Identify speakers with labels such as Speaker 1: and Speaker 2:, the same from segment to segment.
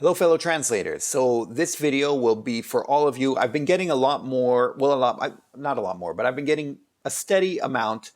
Speaker 1: Hello, fellow translators. So this video will be for all of you. I've been getting a lot more, well, not a lot more, but I've been getting a steady amount,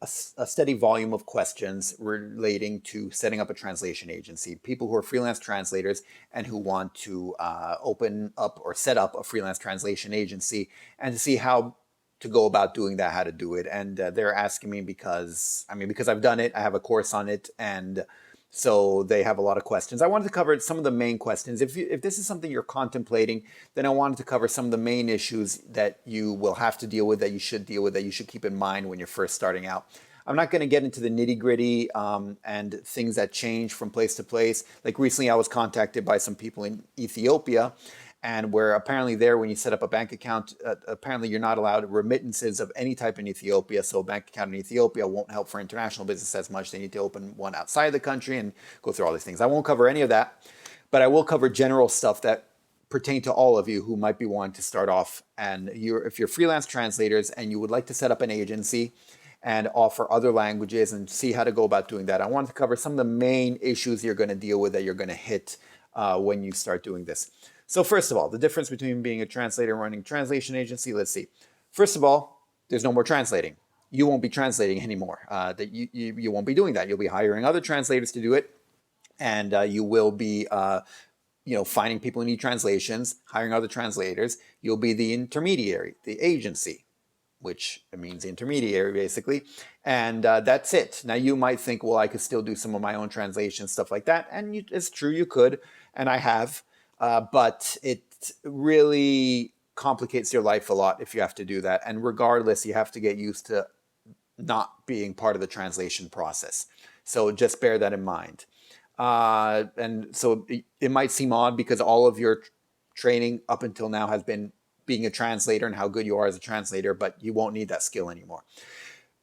Speaker 1: a steady volume of questions relating to setting up a translation agency. People who are freelance translators and who want to open up or set up a freelance translation agency and to see how to go about doing that, how to do it. And they're asking me because I've done it, I have a course on it, and so they have a lot of questions. I wanted to cover some of the main questions. If this is something you're contemplating, then I wanted to cover some of the main issues that you will have to deal with, that you should deal with, that you should keep in mind when you're first starting out. I'm not going to get into the nitty gritty and things that change from place to place. Like recently, I was contacted by some people in Ethiopia, and where apparently there, when you set up a bank account, apparently you're not allowed remittances of any type in Ethiopia. So a bank account in Ethiopia won't help for international business as much. They need to open one outside the country and go through all these things. I won't cover any of that, but I will cover general stuff that pertain to all of you who might be wanting to start off. And if you're freelance translators and you would like to set up an agency and offer other languages and see how to go about doing that, I wanted to cover some of the main issues you're going to deal with, that you're going to hit when you start doing this. So first of all, the difference between being a translator and running a translation agency, let's see. First of all, there's no more translating. You won't be translating anymore. You won't be doing that. You'll be hiring other translators to do it, and you will be finding people who need translations, hiring other translators. You'll be the intermediary, the agency, which means intermediary basically, and that's it. Now you might think, well, I could still do some of my own translation, stuff like that, and it's true, you could, and I have. But it really complicates your life a lot if you have to do that. And regardless, you have to get used to not being part of the translation process. So just bear that in mind. And so it might seem odd because all of your training up until now has been being a translator and how good you are as a translator, but you won't need that skill anymore.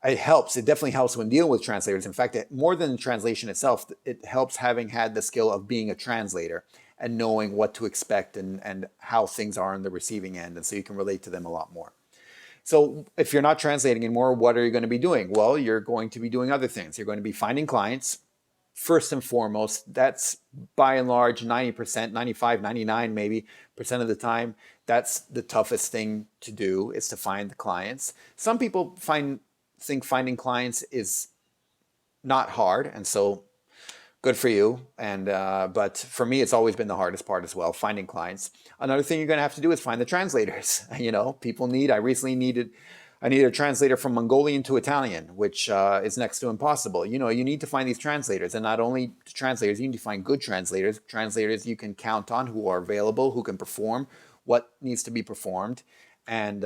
Speaker 1: It helps. It definitely helps when dealing with translators. In fact, more than the translation itself, it helps having had the skill of being a translator and knowing what to expect and how things are on the receiving end. And so you can relate to them a lot more. So if you're not translating anymore, what are you going to be doing? Well, you're going to be doing other things. You're going to be finding clients. First and foremost, that's by and large 90%, 95, 99 maybe percent of the time. That's the toughest thing to do, is to find the clients. Some people think finding clients is not hard, and so good for you. And but for me, it's always been the hardest part as well, finding clients. Another thing you're going to have to do is find the translators. People need. I needed a translator from Mongolian to Italian, which is next to impossible. You need to find these translators, and not only translators, you need to find good translators you can count on, who are available, who can perform what needs to be performed, and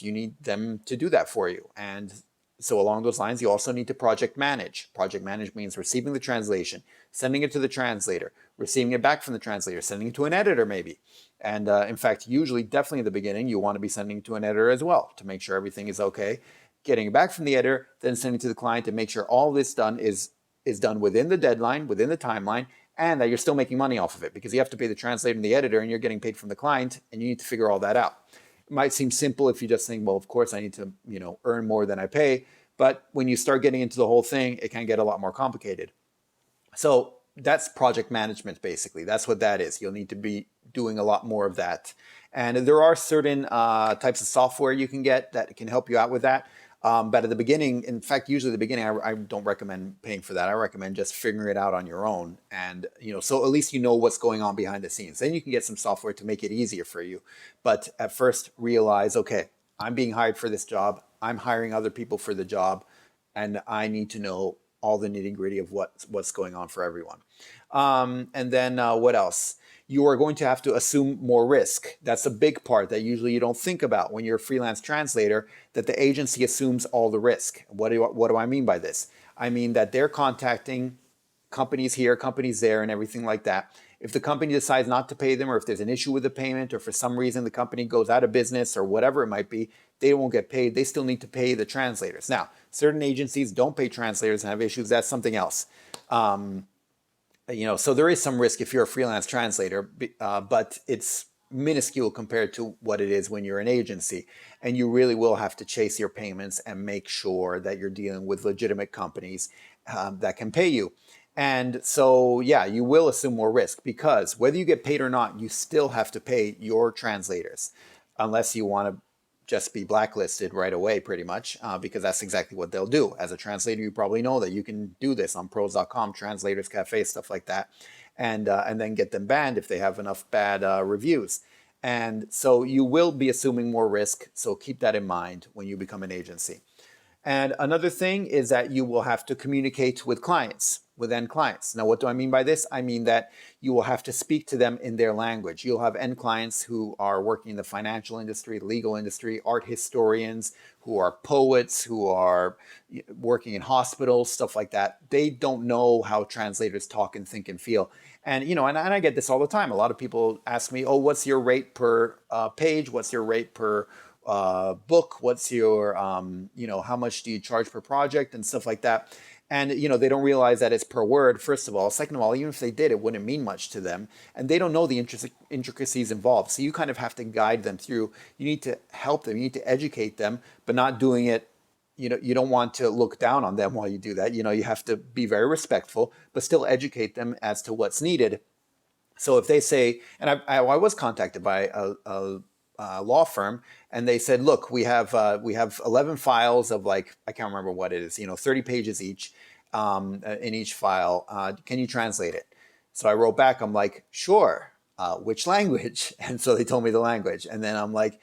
Speaker 1: you need them to do that for you. And so along those lines, you also need to project manage. Project manage means receiving the translation, sending it to the translator, receiving it back from the translator, sending it to an editor maybe. And in fact, usually, definitely in the beginning, you want to be sending it to an editor as well to make sure everything is okay. Getting it back from the editor, then sending it to the client to make sure all this is done within the deadline, within the timeline, and that you're still making money off of it, because you have to pay the translator and the editor, and you're getting paid from the client, and you need to figure all that out. It might seem simple if you just think, well, of course I need to, earn more than I pay. But when you start getting into the whole thing, it can get a lot more complicated. So that's project management, basically. That's what that is. You'll need to be doing a lot more of that. And there are certain types of software you can get that can help you out with that. But at the beginning, in fact, usually at the beginning, I don't recommend paying for that. I recommend just figuring it out on your own. And, so at least you know what's going on behind the scenes. Then you can get some software to make it easier for you. But at first, realize, okay, I'm being hired for this job. I'm hiring other people for the job. And I need to know all the nitty gritty of what's going on for everyone. And then what else? You are going to have to assume more risk. That's a big part that usually you don't think about when you're a freelance translator, that the agency assumes all the risk. What do I mean by this? I mean that they're contacting companies here, companies there, and everything like that. If the company decides not to pay them, or if there's an issue with the payment, or for some reason the company goes out of business, or whatever it might be, they won't get paid. They still need to pay the translators. Now, certain agencies don't pay translators and have issues. That's something else. So there is some risk if you're a freelance translator, but it's minuscule compared to what it is when you're an agency. And you really will have to chase your payments and make sure that you're dealing with legitimate companies that can pay you. And so, yeah, you will assume more risk because whether you get paid or not, you still have to pay your translators unless you want to just be blacklisted right away, pretty much, because that's exactly what they'll do. As a translator, you probably know that you can do this on pros.com, Translators Cafe, stuff like that, and then get them banned if they have enough bad reviews. And so you will be assuming more risk. So keep that in mind when you become an agency. And another thing is that you will have to communicate with clients, with end clients. Now, what do I mean by this? I mean that you will have to speak to them in their language. You'll have end clients who are working in the financial industry, legal industry, art historians, who are poets, who are working in hospitals, stuff like that. They don't know how translators talk and think and feel. And, and I get this all the time. A lot of people ask me, oh, what's your rate per page? What's your rate per book? What's your, how much do you charge per project and stuff like that? And, they don't realize that it's per word, first of all. Second of all, even if they did, it wouldn't mean much to them. And they don't know the intricacies involved. So you kind of have to guide them through. You need to help them. You need to educate them, but not doing it. You don't want to look down on them while you do that. You have to be very respectful, but still educate them as to what's needed. So if they say, and I was contacted by a law firm, and they said, look, we have 11 files of, like, I can't remember what it is, 30 pages each, in each file. Can you translate it? So I wrote back, I'm like, sure. Which language? And so they told me the language. And then I'm like,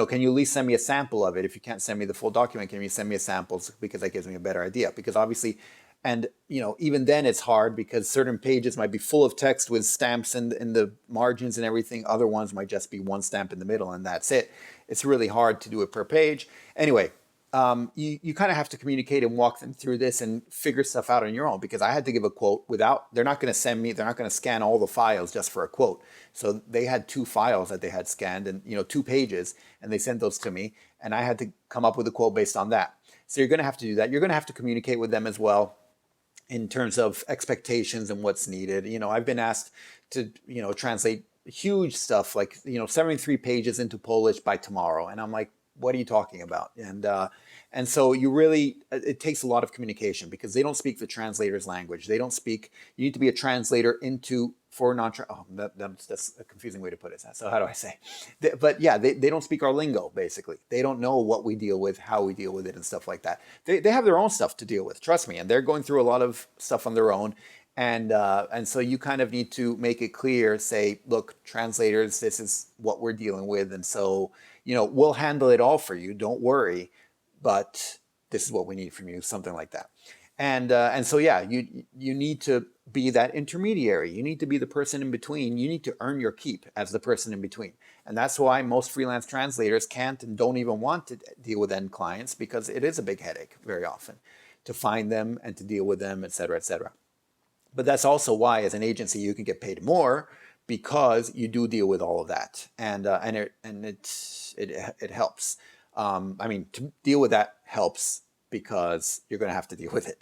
Speaker 1: can you at least send me a sample of it? If you can't send me the full document, can you send me a sample? Because that gives me a better idea. Because obviously, and even then it's hard because certain pages might be full of text with stamps in the margins and everything. Other ones might just be one stamp in the middle and that's it. It's really hard to do it per page. Anyway, you kind of have to communicate and walk them through this and figure stuff out on your own, because I had to give a quote they're not going to scan all the files just for a quote. So they had 2 files that they had scanned and, 2 pages, and they sent those to me, and I had to come up with a quote based on that. So you're going to have to do that. You're going to have to communicate with them as well in terms of expectations and what's needed. I've been asked to, translate huge stuff like, 73 pages into Polish by tomorrow. And I'm like, what are you talking about? And so it takes a lot of communication because they don't speak the translator's language. You need to be a translator that's a confusing way to put it. So how do I say? But yeah, they don't speak our lingo, basically. They don't know what we deal with, how we deal with it and stuff like that. They have their own stuff to deal with, trust me. And they're going through a lot of stuff on their own. And so you kind of need to make it clear, say, look, translators, this is what we're dealing with. And so, we'll handle it all for you. Don't worry. But this is what we need from you, something like that. And so, yeah, you need to be that intermediary. You need to be the person in between. You need to earn your keep as the person in between. And that's why most freelance translators can't and don't even want to deal with end clients, because it is a big headache very often to find them and to deal with them, et cetera, et cetera. But that's also why, as an agency, you can get paid more, because you do deal with all of that, and it helps. To deal with that helps because you're going to have to deal with it.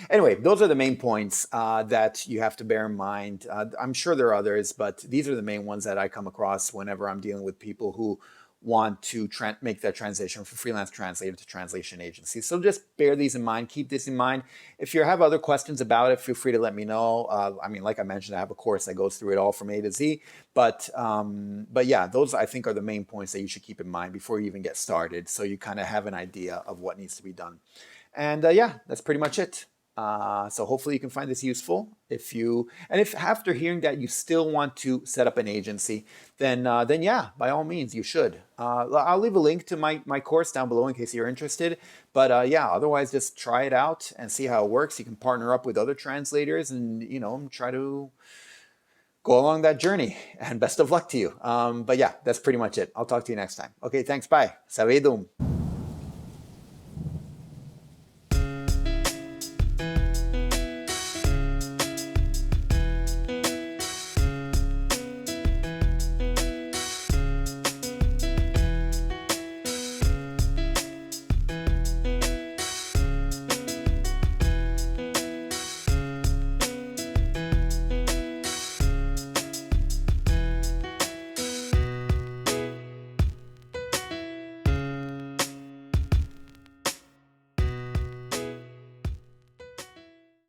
Speaker 1: Anyway, those are the main points that you have to bear in mind. I'm sure there are others, but these are the main ones that I come across whenever I'm dealing with people who want to make that transition from freelance translator to translation agency. So just bear these in mind. Keep this in mind. If you have other questions about it, feel free to let me know. Like I mentioned, I have a course that goes through it all from A to Z. But yeah, those I think are the main points that you should keep in mind before you even get started, so you kind of have an idea of what needs to be done. And yeah, that's pretty much it. So hopefully you can find this useful. If after hearing that you still want to set up an agency, then yeah, by all means you should. I'll leave a link to my course down below in case you're interested. But yeah, otherwise just try it out and see how it works. You can partner up with other translators and try to go along that journey. And best of luck to you. But yeah, that's pretty much it. I'll talk to you next time. Okay, thanks. Bye. Savedum.